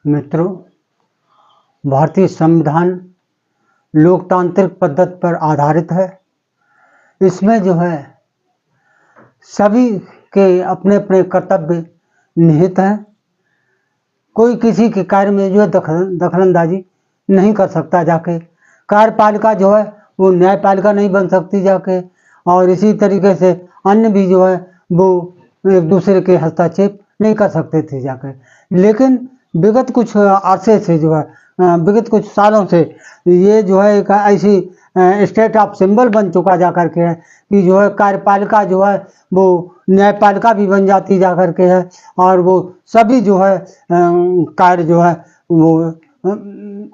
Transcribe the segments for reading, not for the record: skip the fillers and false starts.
मित्रों, भारतीय संविधान लोकतांत्रिक पद्धति पर आधारित है। इसमें जो है सभी के अपने अपने कर्तव्य निहित हैं। कोई किसी के कार्य में जो है दखलंदाजी नहीं कर सकता जाके। कार्यपालिका जो है वो न्यायपालिका नहीं बन सकती जाके, और इसी तरीके से अन्य भी जो है वो एक दूसरे के हस्तक्षेप नहीं कर सकते थे जाकर। लेकिन विगत कुछ अरसे से जो है विगत कुछ सालों से ये जो है एक ऐसी स्टेट ऑफ सिंबल बन चुका जा कर के है कि जो है कार्यपालिका जो है वो न्यायपालिका भी बन जाती जा कर के है, और वो सभी जो है कार्य जो है वो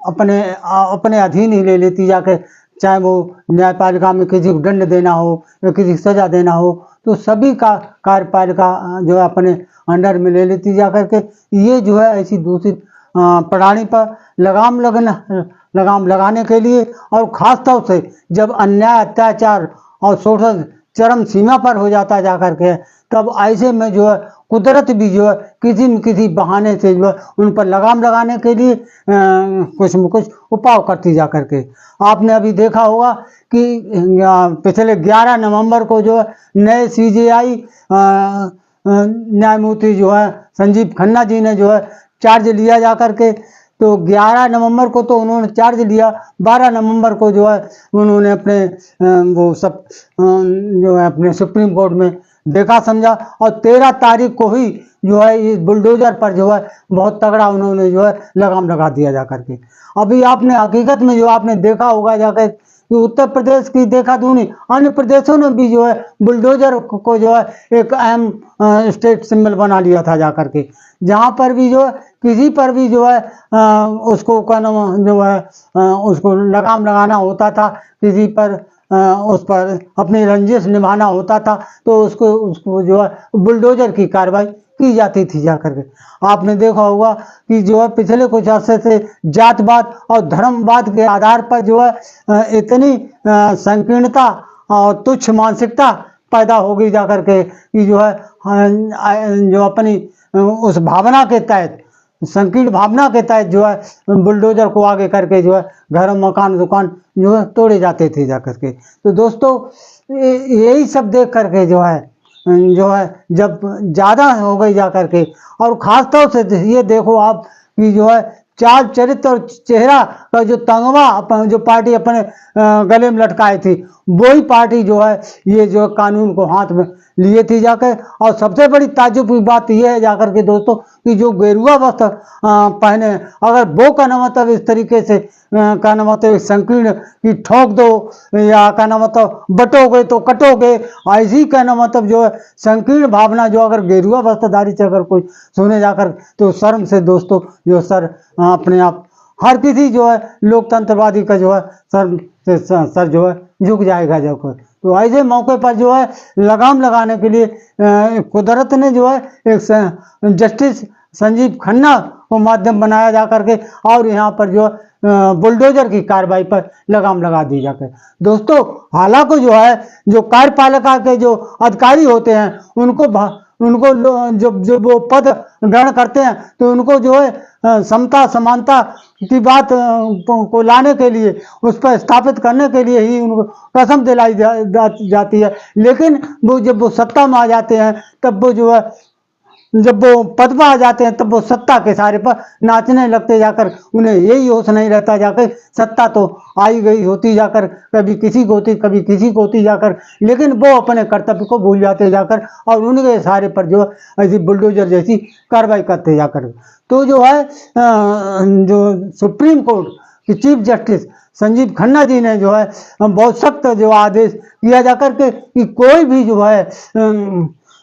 अपने अपने अधीन ही ले लेती जाके। चाहे वो न्यायपालिका में किसी को दंड देना हो या किसी को सजा देना हो, तो सभी का कार्यपालिका जो है अपने अंडर में ले लेती जा करके। ये जो है ऐसी दूसरी प्रणाली पर लगाम लगाने के लिए, और ख़ास तौर से जब अन्याय अत्याचार और शोषण चरम सीमा पर हो जाता जा करके, तब ऐसे में जो है कुदरत भी जो है किसी न किसी बहाने से जो है उन पर लगाम लगाने के लिए कुछ न कुछ उपाय करती जा करके। आपने अभी देखा होगा कि पिछले 11 नवंबर को जो है नए CJI न्यायमूर्ति जो है संजीव खन्ना जी ने जो है चार्ज लिया जा करके। तो 11 नवंबर को तो उन्होंने चार्ज लिया, 12 नवंबर को जो है उन्होंने अपने वो सब जो है अपने सुप्रीम कोर्ट में देखा समझा, और 13 तारीख को ही जो है इस बुलडोजर पर जो है बहुत तगड़ा उन्होंने जो है लगाम लगा दिया जा करके। अभी आपने हकीकत में जो आपने देखा होगा जाकर कि उत्तर प्रदेश की देखा तो नहीं, अन्य प्रदेशों ने भी जो है बुलडोजर को जो है एक अहम स्टेट सिंबल बना लिया था जा करके। जहाँ पर भी जो है किसी पर भी जो है उसको का नाम जो है उसको लगाम लगाना होता था, किसी पर उस पर अपनी रंजिश निभाना होता था, तो उसको जो है बुलडोजर की कार्रवाई की जाती थी जा करके। आपने देखा होगा कि जो है पिछले कुछ अर्से से जातवाद और धर्मवाद के आधार पर जो है इतनी संकीर्णता और तुच्छ मानसिकता पैदा हो गई जा करके कि जो है जो अपनी उस भावना के तहत, संकीर्ण भावना के तहत जो है बुलडोजर को आगे करके जो है घर मकान दुकान जो है तोड़े जाते थे जा करके। तो दोस्तों यही सब देख करके जो है जब ज़्यादा हो गई जा करके, और ख़ास तौर से ये देखो आप कि जो है चाल चरित्र और चेहरा का जो तंगवा जो पार्टी अपने गले में लटकाई थी, वही पार्टी जो है ये जो कानून को हाथ में लिए थी जाकर। और सबसे बड़ी ताज्जुब की बात यह है जाकर के दोस्तों कि जो गेरुआ वस्त्र पहने, अगर वो कहना मतलब इस तरीके से कहना मतलब संकीर्ण कि ठोक दो या कहना मतलब बटोगे तो कटोगे, ऐसी कहना मतलब जो है संकीर्ण भावना जो अगर गेरुआ वस्त्रधारी से अगर कोई सुने जाकर, तो शर्म से दोस्तों जो सर अपने आप हर किसी जो है लोकतंत्रवादी का जो है सर जो है झुक जाएगा जब कोई। तो ऐसे मौके पर जो है लगाम लगाने के लिए कुदरत ने जो है एक जस्टिस संजीव खन्ना को माध्यम बनाया जा करके, और यहाँ पर जो बुलडोजर की कार्रवाई पर लगाम लगा दी जाकर। दोस्तों हालांकि जो है जो कार्यपालिका के जो अधिकारी होते हैं उनको जो वो पद ग्रहण करते हैं, तो उनको जो है समता समानता की बात को लाने के लिए, उस पर स्थापित करने के लिए ही उनको कसम दिलाई जाती है। लेकिन वो जब वो सत्ता में आ जाते हैं, तब वो जो है जब वो पद पर आ जाते हैं, तब वो सत्ता के सारे पर नाचने लगते जाकर। उन्हें यही होश नहीं रहता जाकर सत्ता तो आई गई होती जाकर, कभी किसी को होती कभी किसी को होती जाकर, लेकिन वो अपने कर्तव्य को भूल जाते जाकर और उनके सहारे पर जो ऐसी बुलडोजर जैसी कार्रवाई करते जाकर। तो जो है जो सुप्रीम कोर्ट के चीफ जस्टिस संजीव खन्ना जी ने जो है बहुत सख्त जो आदेश किया जाकर के कि कोई भी जो है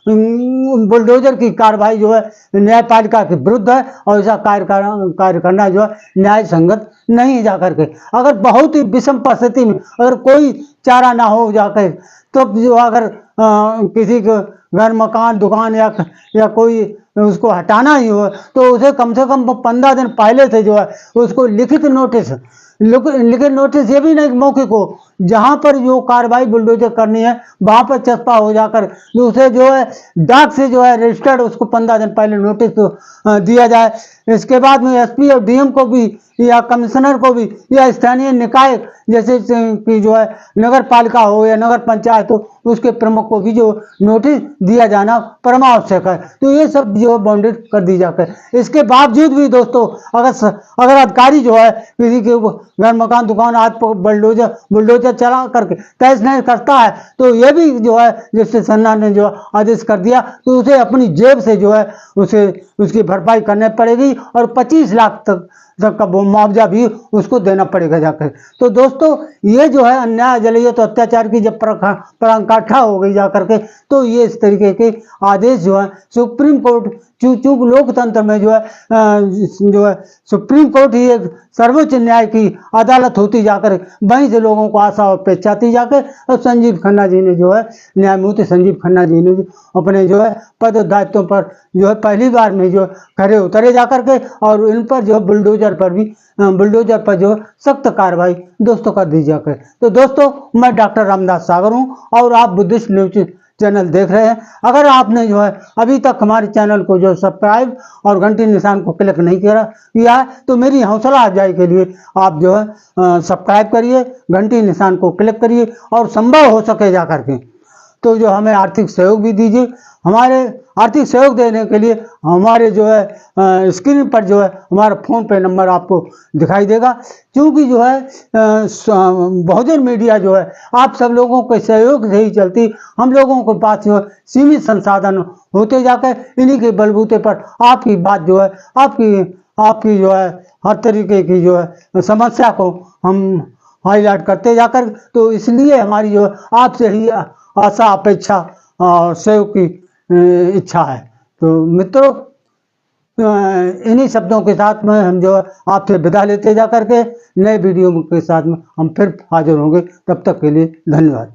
बुलडोजर की कार्रवाई जो है न्यायपालिका के विरुद्ध है, और ऐसा कार्य करना जो है न्याय संगत नहीं जा करके। अगर बहुत ही विषम परिस्थिति में अगर कोई चारा ना हो जाकर, तो जो अगर किसी को घर मकान दुकान या कोई उसको हटाना ही हो, तो उसे कम से कम 15 दिन पहले से जो है उसको लिखित नोटिस ये भी नहीं मौके को जहां पर जो कार्रवाई बुलडोजर करनी है वहां पर चस्पा हो जाकर उसे जो है डाक से जो है रजिस्टर्ड उसको 15 दिन पहले नोटिस दिया जाए। इसके बाद में एसपी और डीएम को भी या कमिश्नर को भी या स्थानीय निकाय जैसे कि जो है नगर पालिका हो या नगर पंचायत हो उसके प्रमुख को भी जो नोटिस दिया जाना परमावश्यक है। तो ये सब जो बाउंडेड कर दी जाकर, इसके बावजूद भी दोस्तों अगर अधिकारी जो है किसी के घर मकान दुकान आज बुलडोजर चला करके तहस नहस करता है तो ये भी जो है जस्टिस खन्ना ने जो आदेश कर दिया तो उसे अपनी जेब से जो है उसे उसकी भरपाई करनी पड़ेगी और 25 लाख तक का मुआवजा भी उसको देना पड़ेगा जाकर। तो दोस्तों ये जो है अन्याय जलीय तो अत्याचार की जब पराकाष्ठा हो गई जाकर के तो ये इस तरीके के आदेश जो है सुप्रीम कोर्ट चूंकि लोकतंत्र में जो है सुप्रीम कोर्ट ही एक सर्वोच्च न्याय की अदालत होती जाकर वहीं से लोगों को आशा और अपेक्षा थी जाकर और संजीव खन्ना जी ने जो है न्यायमूर्ति संजीव खन्ना जी ने अपने जो है पद दायित्वों पर जो है पहली बार में जो खड़े उतरे जाकर के और इन पर जो बुलडोजर पर जो सख्त कार्रवाई दोस्तों कर दी जाकर। तो दोस्तों मैं डॉक्टर रामदास सागर हूं और आप बुद्धिस्ट न्यूज चैनल देख रहे हैं। अगर आपने जो है अभी तक हमारे चैनल को जो सब्सक्राइब और घंटी निशान को क्लिक नहीं किया है तो मेरी हौसला अफजाई के लिए आप जो है सब्सक्राइब करिए, घंटी निशान को क्लिक करिए और संभव हो सके जा करके तो जो हमें आर्थिक सहयोग भी दीजिए। हमारे आर्थिक सहयोग देने के लिए हमारे जो है स्क्रीन पर जो है हमारा फ़ोन पे नंबर आपको दिखाई देगा। क्योंकि जो है बहुजन मीडिया जो है आप सब लोगों के सहयोग से ही चलती, हम लोगों के पास जो है सीमित संसाधन होते जाकर इन्हीं के बलबूते पर आपकी बात जो है आपकी जो है हर तरीके की जो है समस्या को हम हाईलाइट करते जाकर, तो इसलिए हमारी जो आपसे ही आशा अपेक्षा और सहयोग की इच्छा है। तो मित्रों इन्हीं शब्दों के साथ में हम जो आपसे विदा लेते जा करके नए वीडियो के साथ में हम फिर हाजिर होंगे। तब तक के लिए धन्यवाद।